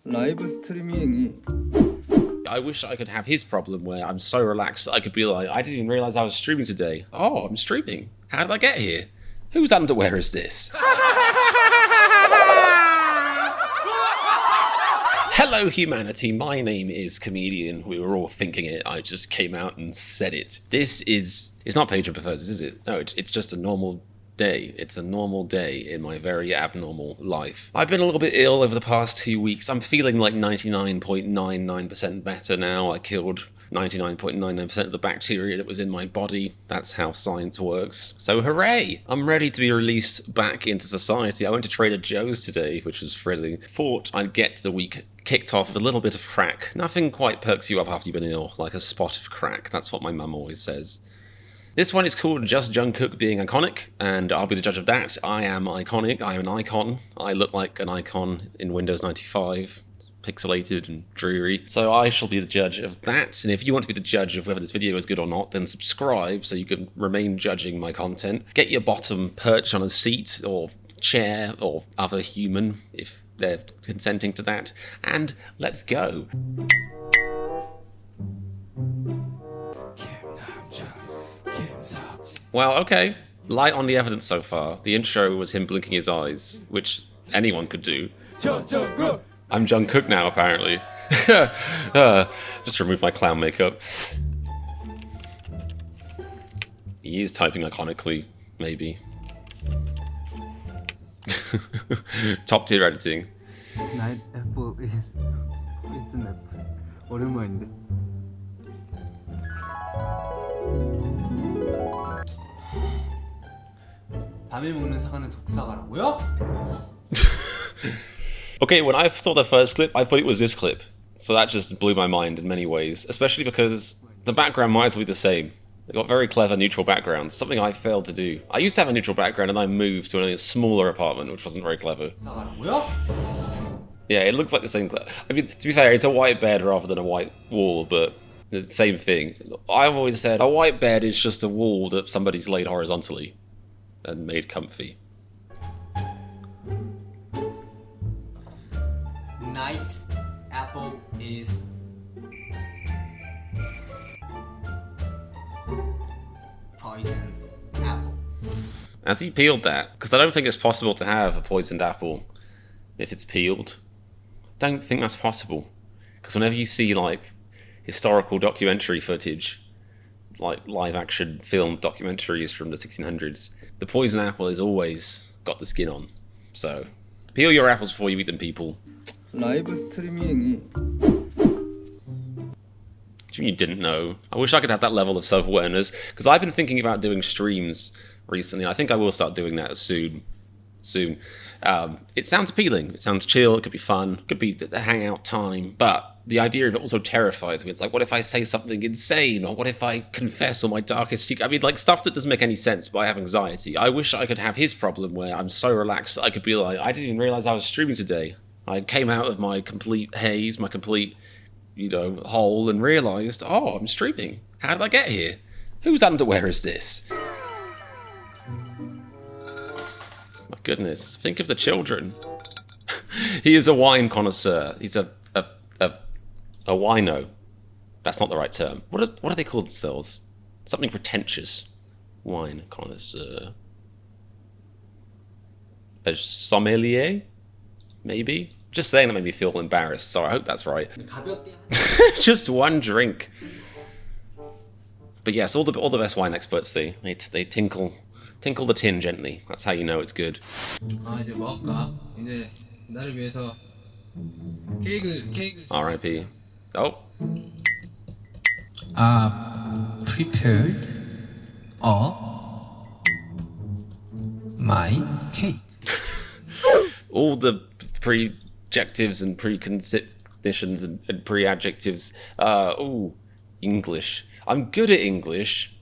라이브 스트리밍이 I wish I could have his problem where I'm so relaxed that I could be like, I didn't even realize I was streaming today. Oh, I'm streaming. How did I get here? Whose underwear is this? Hello, humanity. My name is Comedian. We were all thinking it. I just came out and said it. It's not Patron Prefers, is it? No, it's just a normal day. It's a normal day in my very abnormal life. I've been a little bit ill over the past 2 weeks. I'm feeling like 99.99% better now. I killed 99.99% of the bacteria that was in my body. That's how science works. So hooray! I'm ready to be released back into society. I went to Trader Joe's today, which was thrilling. Thought I'd get the week kicked off with a little bit of crack. Nothing quite perks you up after you've been ill, like a spot of crack. That's what my mum always says. This one is called Just Jungkook Being Iconic, and I'll be the judge of that. I am iconic. I am an icon. I look like an icon in Windows 95. Pixelated and dreary. So I shall be the judge of that. And if you want to be the judge of whether this video is good or not, then subscribe so you can remain judging my content. Get your bottom perched on a seat or chair or other human if they're consenting to that. And let's go. Well, okay. Light on the evidence so far. The intro was him blinking his eyes, which anyone could do. I'm Jungkook now, apparently. Just remove my clown makeup. He is typing iconically, maybe. Top tier editing. Night apple is poison apple. 오랜만인데. 밤에 먹는 사과는 독사과라고요? Okay, when I saw the first clip, I thought it was this clip. So that just blew my mind in many ways, especially because the background might as well be the same. They got very clever neutral backgrounds, something I failed to do. I used to have a neutral background and I moved to a smaller apartment, which wasn't very clever. 독사과라고요? Yeah, it looks like the same. I mean, to be fair, it's a white bed rather than a white wall, but it's the same thing. I've always said a white bed is just a wall that somebody's laid horizontally and made comfy. Night apple is poison apple. As he peeled that, because I don't think it's possible to have a poisoned apple if it's peeled. I don't think that's possible. Because whenever you see, like, historical documentary footage, like live-action film documentaries from the 1600s, the poison apple has always got the skin on. So, peel your apples before you eat them, people. 라이브 스트리밍이 You didn't know. I wish I could have that level of self-awareness, because I've been thinking about doing streams recently. I think I will start doing that soon. It sounds appealing. It sounds chill. It could be fun. It could be a hangout time. But the idea of it also terrifies me. It's like, what if I say something insane? Or what if I confess all my darkest secret? I mean, like, stuff that doesn't make any sense, but I have anxiety. I wish I could have his problem where I'm so relaxed that I could be like, I didn't even realize I was streaming today. I came out of my complete haze, my complete, hole, and realized, oh, I'm streaming. How did I get here? Whose underwear is this? My goodness, think of the children. He is a wine connoisseur. He's a wino. That's not the right term. What do they call themselves? Something pretentious. Wine connoisseur. A sommelier? Maybe? Just saying that made me feel embarrassed. Sorry, I hope that's right. 가볍게 Just one drink. But yes, all the best wine experts they tinkle the tin gently. That's how you know it's good. 아 이제 먹을까? 이제 나를 위해서 케이크를 R.I.P. Oh, prepared my cake. all the pre-adjectives and preconditions and pre-adjectives. Ooh, English. I'm good at English,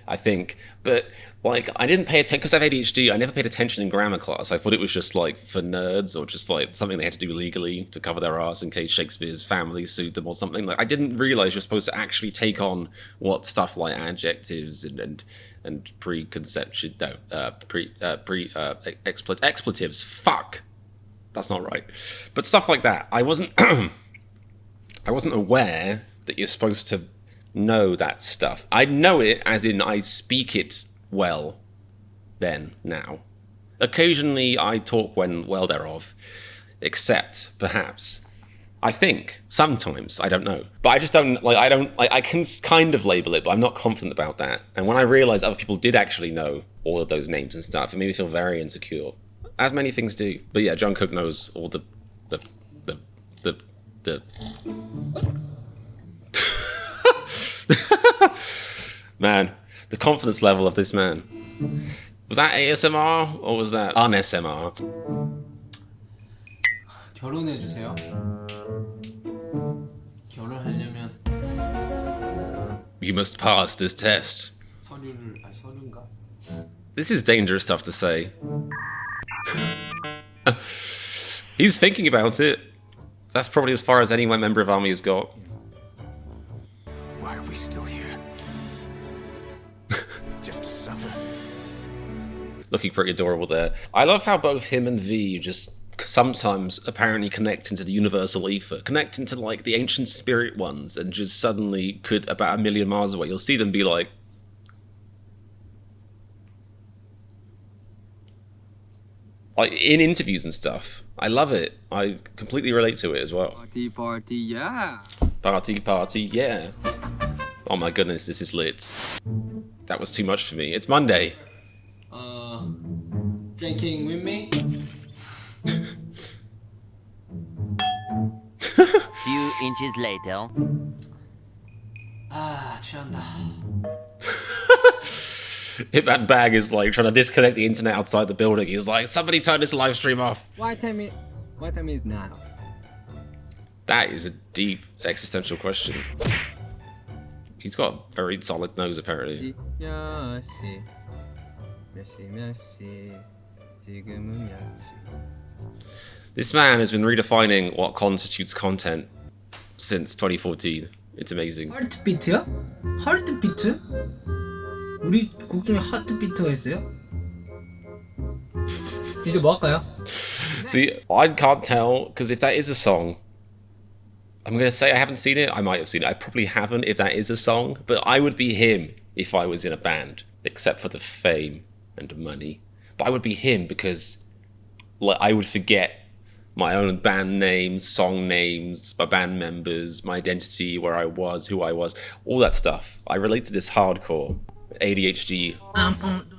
I think, but like I didn't pay attention because I have ADHD. I never paid attention in grammar class. I thought it was just like for nerds or just like something they had to do legally to cover their ass in case Shakespeare's family sued them or something. Like I didn't realize you're supposed to actually take on what stuff like adjectives and preconception, expletives. Fuck. That's not right. But stuff like that. I wasn't I wasn't aware that you're supposed to know that stuff. I know it as in I speak it well now. Occasionally I talk when well thereof, except perhaps I think sometimes, I don't know. But I just don't like I can kind of label it, but I'm not confident about that. And when I realized other people did actually know all of those names and stuff, it made me feel very insecure. As many things do. But yeah, Jungkook knows all the man, the confidence level of this man. Was that ASMR or was that un-SMR? 결혼해 주세요. 결혼하려면 You must pass this test. 서류인가? This is dangerous stuff to say. He's thinking about it. That's probably as far as any member of Army has got. Why are we still here? Just to suffer. Looking pretty adorable there. I love how both him and V just sometimes apparently connect into the universal ether, connect into like the ancient spirit ones, and just suddenly could, about a million miles away, you'll see them be like, in interviews and stuff. I love it. I completely relate to it as well. Party, yeah. Party, yeah. Oh my goodness, this is lit. That was too much for me. It's Monday. Drinking with me? Few inches later. 취한다. Hitman Bag is like trying to disconnect the internet outside the building. He's like, somebody turn this live stream off. What time is now? That is a deep existential question. He's got a very solid nose, apparently. 몇 시, 지금은 몇 시. This man has been redefining what constitutes content since 2014. It's amazing. 하트비트야? 하트비트? 우리 곡 중에 하트비트가 있어요? 이제 뭐 할까요? See, I can't tell, because if that is a song, I'm going to say I haven't seen it. I might have seen it. I probably haven't if that is a song, but I would be him if I was in a band, except for the fame and money. But I would be him because like, I would forget my own band names, song names, my band members, my identity, where I was, who I was, all that stuff. I relate to this hardcore. ADHD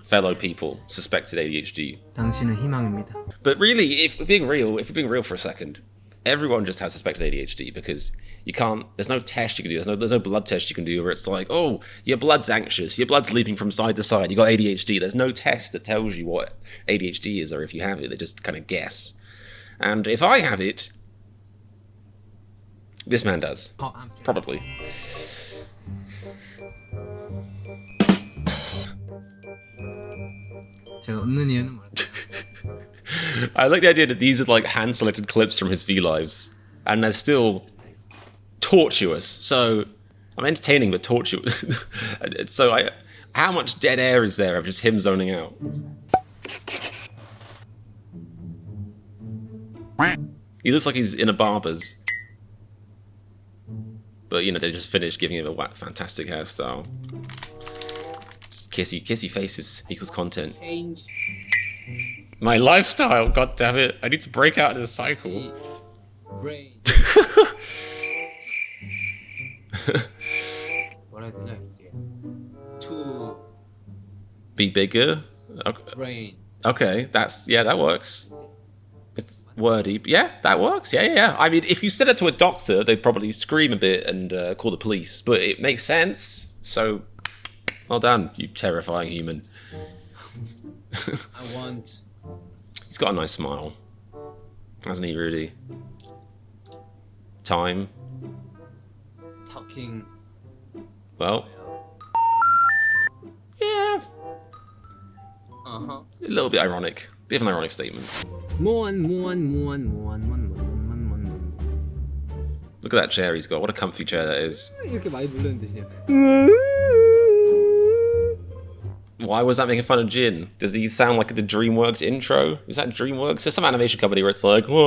fellow people, suspected ADHD. 당신은 희망입니다. But really, if we're being real for a second, everyone just has suspected ADHD because you can't, there's no test you can do, there's no blood test you can do where it's like, oh, your blood's anxious, your blood's leaping from side to side, you got ADHD. There's no test that tells you what ADHD is or if you have it, they just kind of guess. And if I have it, this man does. Probably. 제가 웃는 이유는 뭘까요? I like the idea that these are like hand-selected clips from his V-Lives, and they're still tortuous. So, I'm entertaining, but tortuous. So, how much dead air is there of just him zoning out? He looks like he's in a barber's. But, you know, they just finished giving him a fantastic hairstyle. Just kissy faces equals content. Change. My lifestyle, god damn it. I need to break out of this cycle. Brain. 뭐라 해야 되냐 이제. To Be bigger? Okay. brain. Okay, that works. It's wordy, but yeah, that works. Yeah. I mean, if you said it to a doctor, they'd probably scream a bit and call the police, but it makes sense. So, well done, you terrifying human. I want. He's got a nice smile, hasn't he, Rudy? Time. Talking. Well, yeah, Uh-huh. a little bit ironic. Bit of an ironic statement. 모원. Look at that chair he's got. What a comfy chair that is. 이렇게 많이 부르는 뜻이야. Why was that making fun of Jin? Does he sound like the DreamWorks intro? Is that DreamWorks? There's some animation company where it's like, whoa.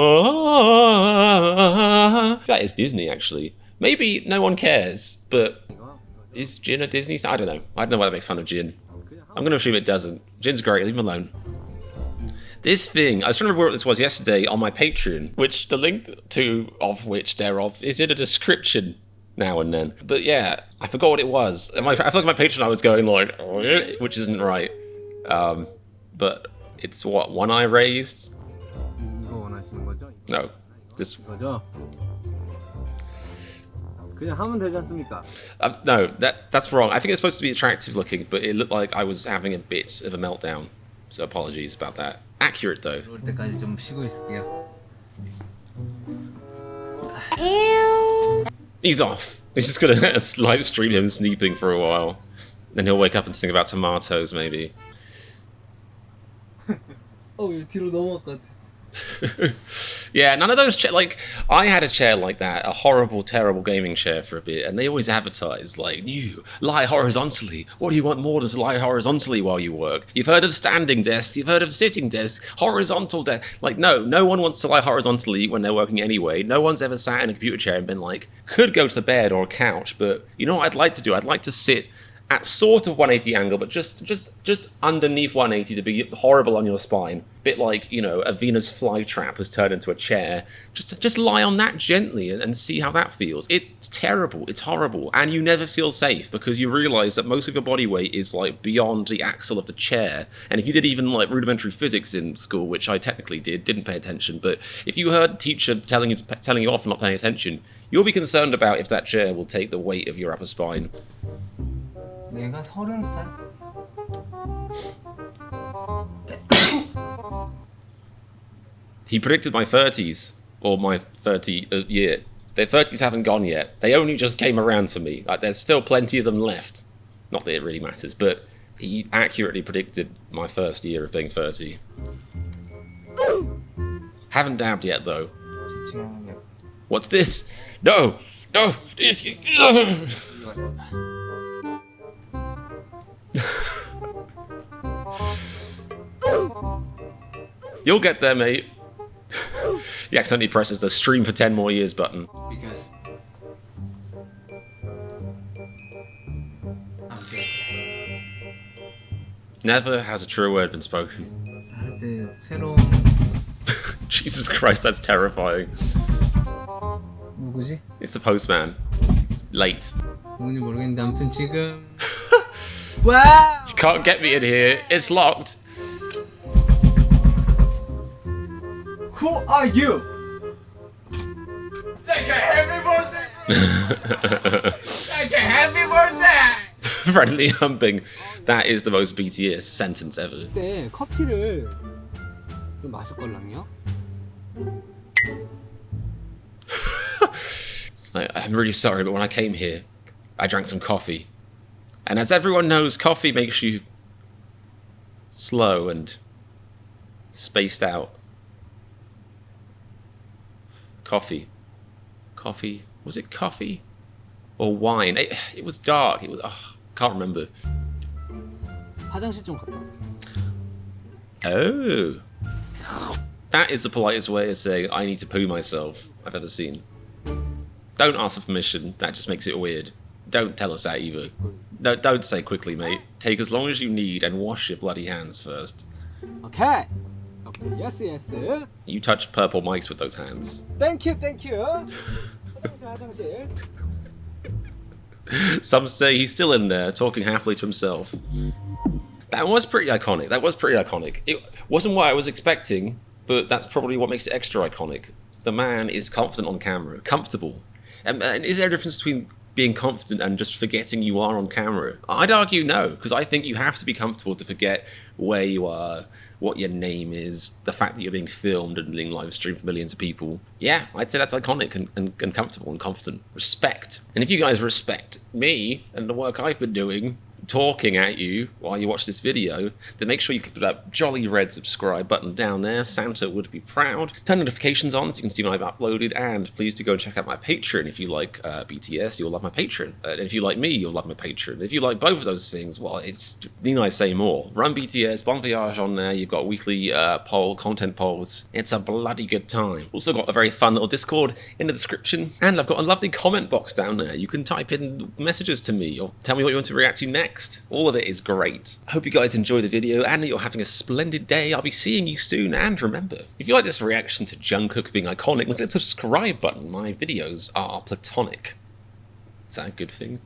That is Disney, actually. Maybe no one cares, but is Jin a Disney star? I don't know. I don't know why that makes fun of Jin. I'm going to assume it doesn't. Jin's great. Leave him alone. This thing, I was trying to remember what this was yesterday on my Patreon, which the link to of which thereof is in a description now and then. But yeah, I forgot what it was. I feel like my Patreon I was going like, which isn't right. But it's what, one eye raised? 이거 원하시는 거죠? No, this. 이거죠? 그냥 하면 되지 않습니까? No, that's wrong. I think it's supposed to be attractive looking, but it looked like I was having a bit of a meltdown. So apologies about that. Accurate though. 올 때까지 좀 쉬고 있을게요. He's off. He's just gonna live stream him sleeping for a while. Then he'll wake up and sing about tomatoes, maybe. 왜 뒤로 넘어갈 것 같아. Yeah, none of those like I had a chair like that, a horrible, terrible gaming chair for a bit, and they always advertise like new, lie horizontally. What do you want more to lie horizontally while you work? You've heard of standing desk, you've heard of sitting desk, horizontal desk. Like no one wants to lie horizontally when they're working anyway. No one's ever sat in a computer chair and been like, could go to bed or a couch, but you know what I'd like to do? I'd like to sit at sort of 180 angle, but just underneath 180 to be horrible on your spine. Bit like, you know, a Venus flytrap has turned into a chair. Just lie on that gently and see how that feels. It's terrible. It's horrible. And you never feel safe because you realize that most of your body weight is like beyond the axle of the chair. And if you did even like rudimentary physics in school, which I technically didn't pay attention, but if you heard teacher telling you off for not paying attention, you'll be concerned about if that chair will take the weight of your upper spine. 내가 30살? He predicted my 30s, or my 30 year. Their 30s haven't gone yet. They only just came around for me. Like, there's still plenty of them left. Not that it really matters, but he accurately predicted my first year of being 30. Haven't dabbed yet, though. What's this? No! No! You'll get there, mate. He accidentally presses the stream for 10 more years button. Because I'm joking. Never has a true word been spoken. 할 때 새로운 Jesus Christ, that's terrifying. 누구지? It's the postman. It's late. 누군지 모르겠는데 아무튼 지금 와우! You can't get me in here. It's locked. Who are you? Take a happy birthday! Take a happy birthday! Friendly humping. That is the most BTS sentence ever. 그때 커피를 좀 마실걸랑요? I'm really sorry, but when I came here, I drank some coffee. And as everyone knows, coffee makes you slow and spaced out. Coffee. Was it coffee? Or wine? It was dark. It was. Can't remember. 화장실 좀 갔다 Oh. That is the politest way of saying I need to poo myself I've ever seen. Don't ask for permission. That just makes it weird. Don't tell us that either. No, don't say quickly, mate. Take as long as you need and wash your bloody hands first. 오케이. Yes. You touch purple mics with those hands. Thank you. 화장실. Some say he's still in there, talking happily to himself. That was pretty iconic. It wasn't what I was expecting, but that's probably what makes it extra iconic. The man is confident on camera. Comfortable. And is there a difference between being confident and just forgetting you are on camera? I'd argue no, because I think you have to be comfortable to forget where you are, what your name is, the fact that you're being filmed and being live streamed for millions of people. Yeah, I'd say that's iconic and comfortable and confident. Respect. And if you guys respect me and the work I've been doing, talking at you while you watch this video, then make sure you click that jolly red subscribe button down there. Santa would be proud. Turn notifications on so you can see when I've uploaded, and please do go and check out my Patreon. If you like BTS, you'll love my Patreon. And if you like me, you'll love my Patreon. If you like both of those things, well, it's need I say more. Run BTS, Bon Voyage on there. You've got weekly content polls. It's a bloody good time. Also got a very fun little Discord in the description, and I've got a lovely comment box down there. You can type in messages to me or tell me what you want to react to next. All of it is great. I hope you guys enjoyed the video and that you're having a splendid day. I'll be seeing you soon, and remember, if you like this reaction to Jungkook being iconic, look at the subscribe button. My videos are platonic. Is that a good thing?